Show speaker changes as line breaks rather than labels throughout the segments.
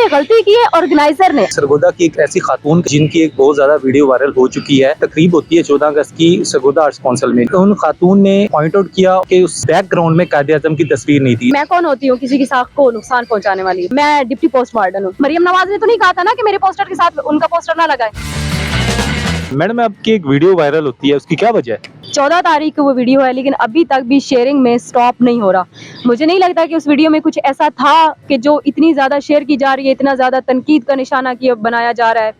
पे गलती की है ऑर्गेनाइजर ने।
सरगोदा की एक ऐसी खातून जिनकी एक बहुत ज्यादा वीडियो वायरल हो चुकी है, तकरीब होती है 14 अगस्त की सरगोदा आर्ट्स काउंसिल में, तो उन खातून ने पॉइंट आउट किया कि उस बैकग्राउंड में कायदे आजम की तस्वीर नहीं थी।
मैं कौन होती हूँ किसी की साख को नुकसान पहुंचाने वाली? मैं डिप्टी पोस्ट वार्डन हूँ। मरियम नवाज ने तो नहीं कहा था ना कि मेरे पोस्टर के साथ उनका पोस्टर ना लगाए।
मैडम आपकी एक वीडियो वायरल होती है, उसकी क्या वजह है?
14 तारीख को वो वीडियो है, लेकिन अभी तक भी शेयरिंग में स्टॉप नहीं हो रहा। मुझे नहीं लगता कि उस वीडियो में कुछ ऐसा था कि जो इतनी ज्यादा शेयर की जा रही है, इतना ज्यादा तनकीद का निशाना किया बनाया जा रहा है।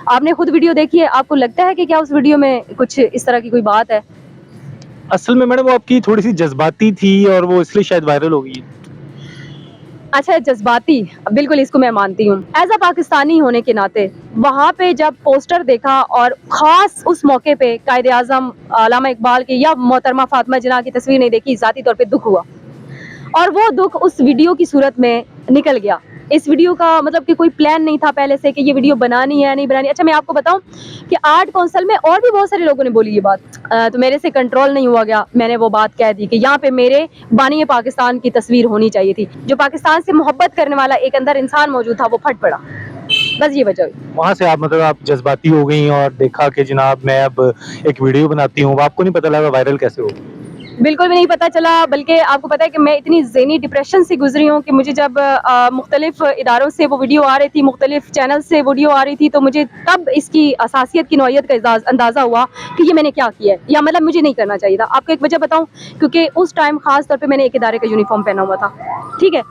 आपने खुद वीडियो देखी है, आपको लगता है कि क्या उस वीडियो में कुछ इस तरह की कोई बात है?
असल में मैडम वो आपकी थोड़ी सी जज्बाती थी और वो इसलिए शायद वायरल हो गई।
अच्छा, जज्बाती, बिल्कुल इसको मैं मानती हूँ। एज अ पाकिस्तानी होने के नाते वहाँ पे जब पोस्टर देखा और ख़ास उस मौके पे कायदे आज़म अल्लामा इकबाल की या मोहतरमा फातिमा जिन्ना की तस्वीर नहीं देखी, ज़ाती तौर पे दुख हुआ। और वो दुख उस वीडियो की सूरत में निकल गया। इस वीडियो का मतलब कि कोई प्लान नहीं था पहले से कि ये वीडियो बनानी है नहीं बनानी। अच्छा, मैं आपको बताऊं कि आर्ट काउंसिल में और भी बहुत सारे लोगों ने बोली ये बात, तो मेरे से कंट्रोल नहीं हुआ गया। मैंने वो बात कह दी कि यहाँ पे मेरे बानी पाकिस्तान की तस्वीर होनी चाहिए थी। जो पाकिस्तान से मोहब्बत करने वाला एक अंदर इंसान मौजूद था, वो फट पड़ा। बस ये वजह हुई।
वहाँ से आप मतलब आप जज्बाती हो गई और देखा कि जनाब मैं अब एक वीडियो बनाती हूँ, आपको नहीं पता लगा वायरल कैसे हो?
बिल्कुल भी नहीं पता चला, बल्कि आपको पता है कि मैं इतनी ज़हनी डिप्रेशन से गुजरी हूँ कि मुझे जब मुख्तलिफ इदारों से वो वीडियो आ रही थी, मुख्तलिफ चैनल से वीडियो आ रही थी, तो मुझे तब इसकी असासियत की नौइयत का अंदाज़ा हुआ कि ये मैंने क्या किया है, या मतलब मुझे नहीं करना चाहिए था। आपको एक वजह बताऊँ, क्योंकि उस टाइम ख़ास तौर पर मैंने एक इदारे का यूनिफॉर्म पहना हुआ था, ठीक है,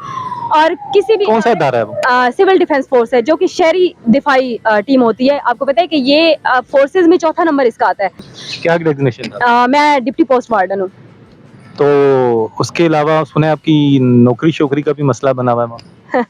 और किसी भी
कौन सा इदारा है वो?
सिविल डिफेंस फोर्स है, जो कि शहरी दिफाई टीम होती है। आपको पता है कि ये फोर्सेज में चौथा नंबर इसका आता है।
क्या डेजिग्नेशन था?
मैं डिप्टी पोस्ट वार्डन हूँ।
तो उसके अलावा सुने आपकी नौकरी शोकरी का भी मसला बना हुआ है वहाँ?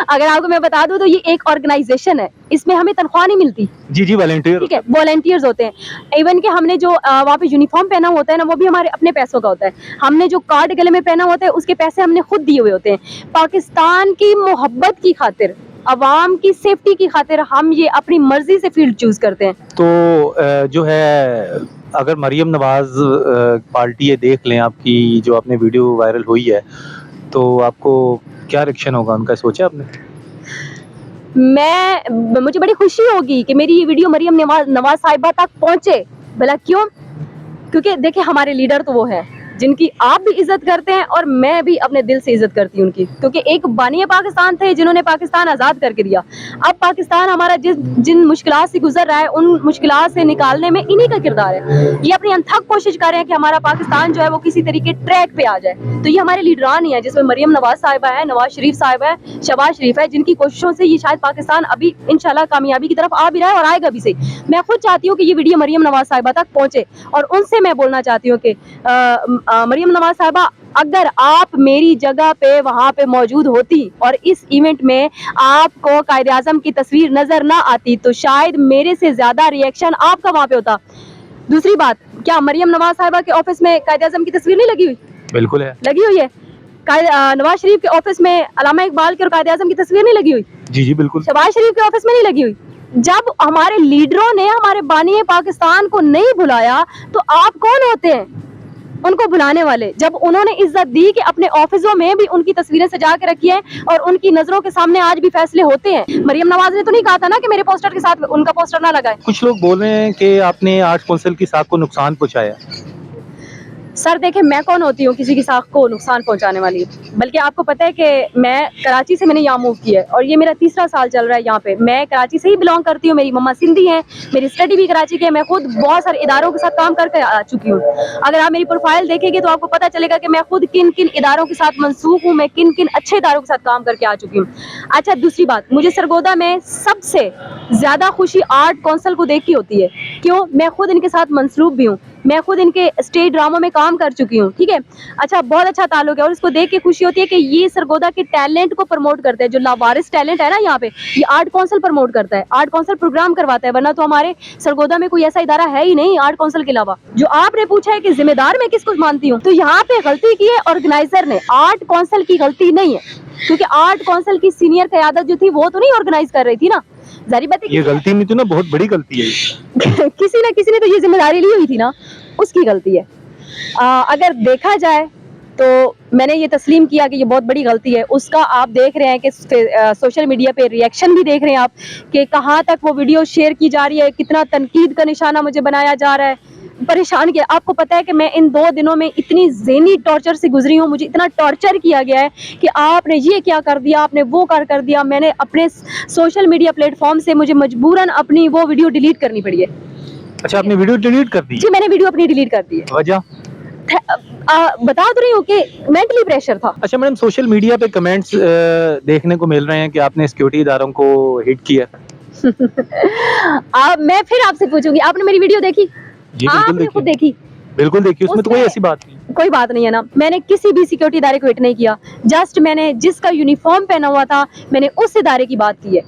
अगर आपको मैं बता दूं तो ये एक ऑर्गेनाइजेशन है, इसमें हमें तनख्वाह नहीं मिलती।
जी वॉलंटियर,
ठीक है, वॉलंटियर्स होते हैं। इवन कि हमने जो वहाँ पे यूनिफॉर्म पहना होता है ना, वो भी हमारे अपने पैसों का होता है। हमने जो कार्ड गले में पहना होता है, उसके पैसे हमने खुद दिए हुए होते हैं। पाकिस्तान की मोहब्बत की खातिर, अवाम की सेफ्टी की खातिर हम ये अपनी मर्जी से फील्ड चूज करते हैं।
तो जो है अगर मरियम नवाज पार्टी ये देख लें आपकी जो आपने वीडियो वायरल हुई है, तो आपको क्या रिएक्शन होगा उनका, सोचा आपने?
मुझे बड़ी खुशी होगी कि मेरी ये वीडियो मरियम नवाज साहिबा तक पहुंचे। भला क्यों? क्योंकि देखिए, हमारे लीडर तो वो है जिनकी आप भी इज्जत करते हैं और मैं भी अपने दिल से इज्जत करती हूँ उनकी, क्योंकि एक बानी पाकिस्तान थे जिन्होंने पाकिस्तान आज़ाद करके दिया। अब पाकिस्तान हमारा जिन मुश्किलात से गुजर रहा है, उन मुश्किलात से निकालने में इन्हीं का किरदार है। ये अपनी अनथक कोशिश कर रहे हैं कि हमारा पाकिस्तान जो है वो किसी तरीके ट्रैक पे आ जाए। तो ये हमारे लीडरान ही है, जिसमें मरियम नवाज साहिबा है, नवाज शरीफ साहिब है, शहबाज शरीफ है, जिनकी कोशिशों से ये शायद पाकिस्तान अभी इंशाल्लाह कामयाबी की तरफ आ भी रहा है और आएगा भी सही। मैं खुद चाहती हूँ कि ये वीडियो मरियम नवाज साहिबा तक पहुंचे, और उनसे मैं बोलना चाहती हूँ कि मरियम नवाज साहिबा, अगर आप मेरी जगह पे वहां पे मौजूद होती और इस इवेंट में आपको कायदे आज़म की तस्वीर नजर ना आती, तो शायद मेरे से ज्यादा रिएक्शन आपका वहां पे होता। दूसरी बात, क्या मरियम नवाज साहिबा के ऑफिस में कायदे आज़म की तस्वीर नहीं लगी हुई?
बिल्कुल है,
लगी हुई है। नवाज शरीफ के ऑफिस में अल्लामा इकबाल के और कायदे आज़म की तस्वीर नहीं लगी हुई?
जी बिल्कुल।
शहबाज शरीफ के ऑफिस में नहीं लगी हुई? जब हमारे लीडरों ने हमारे बानी पाकिस्तान को नहीं बुलाया, तो आप कौन होते हैं उनको बुलाने वाले? जब उन्होंने इज्जत दी कि अपने ऑफिसों में भी उनकी तस्वीरें सजा के रखी हैं और उनकी नजरों के सामने आज भी फैसले होते हैं। मरियम नवाज ने तो नहीं कहा था ना कि मेरे पोस्टर के साथ उनका पोस्टर ना लगाए।
कुछ लोग बोल रहे हैं कि आपने आर्ट काउंसिल की साख को नुकसान पहुंचाया।
सर देखें, मैं कौन होती हूँ किसी की साख को नुकसान पहुंचाने वाली? बल्कि आपको पता है कि मैं कराची से मैंने यहाँ मूव किया है और ये मेरा तीसरा साल चल रहा है यहाँ पे। मैं कराची से ही बिलोंग करती हूँ, मेरी मम्मा सिंधी हैं, मेरी स्टडी भी कराची की है, मैं खुद बहुत सारे इदारों के साथ काम करके आ चुकी हूँ। अगर आप मेरी प्रोफाइल देखेंगे तो आपको पता चलेगा कि मैं खुद किन किन इदारों के साथ मंसूब हूँ, मैं किन किन अच्छे इदारों के साथ काम करके आ चुकी हूँ। अच्छा, दूसरी बात, मुझे सरगोदा में सबसे ज्यादा खुशी आर्ट काउंसिल को देख के होती है। क्यों? मैं खुद इनके साथ मंसरूब भी हूँ, मैं खुद इनके स्टेज ड्रामों में काम कर चुकी हूँ, ठीक है। अच्छा, बहुत अच्छा ताल्लुक है और इसको देख के खुशी होती है कि ये सरगोदा के टैलेंट को प्रमोट करते हैं। जो लावारिस टैलेंट है ना यहाँ पे, ये आर्ट काउंसिल प्रमोट करता है, आर्ट काउंसिल प्रोग्राम करवाता है, वरना तो हमारे सरगोदा में कोई ऐसा इदारा है ही नहीं आर्ट काउंसिल के अलावा। जो आपने पूछा है कि जिम्मेदार मैं किसको मानती हूँ, तो यहाँ पे गलती की है ऑर्गेनाइजर ने, आर्ट काउंसिल की गलती नहीं है, क्योंकि आर्ट काउंसिल की सीनियर क़यादत जो थी वो तो नहीं ऑर्गेनाइज कर रही थी ना। जारी बात है,
ये गलती नहीं थी ना, बहुत बड़ी गलती है। किसी
ने तो ये जिम्मेदारी ली हुई थी ना, उसकी गलती है। अगर देखा जाए تو میں نے یہ تسلیم کیا کہ یہ بہت بڑی غلطی ہے. اس کا آپ دیکھ رہے ہیں کہ سوشل میڈیا پہ ریئیکشن بھی دیکھ رہے ہیں آپ کہ کہاں تک وہ ویڈیو شیئر کی جا رہی ہے, کتنا تنقید کا نشانہ مجھے بنایا جا رہا ہے, پریشان کیا. آپ کو پتا ہے کہ میں ان 2 دنوں میں اتنی ذہنی ٹارچر سے گزری ہوں, مجھے اتنا ٹارچر کیا گیا ہے کہ آپ نے یہ کیا کر دیا, آپ نے وہ کر دیا. میں نے اپنے سوشل میڈیا پلیٹ فارم سے مجھے مجبوراً اپنی وہ ویڈیو ڈیلیٹ کرنی پڑی ہے.
اچھا, آپ نے ویڈیو ڈیلیٹ کر دی؟
جی میں نے ویڈیو اپنی ڈیلیٹ کر دی ہے.
وجہ
بتا تو رہی ہوں کہ مینٹلی پریشر تھا.
اچھا میڈم, سوشل میڈیا پہ کمنٹس دیکھنے کو مل رہے ہیں کہ آپ نے سیکورٹی اداروں کو ہٹ کیا.
میں پھر آپ سے پوچھوں گی, آپ نے میری ویڈیو دیکھی؟
جی
آپ نے خود دیکھی؟
بالکل دیکھی, اس میں تو کوئی ایسی بات نہیں.
کوئی بات نہیں ہے نا. میں نے کسی بھی سیکورٹی ادارے کو ہٹ نہیں کیا, جسٹ میں نے جس کا یونیفارم پہنا ہوا تھا میں نے اس ادارے کی بات کی ہے.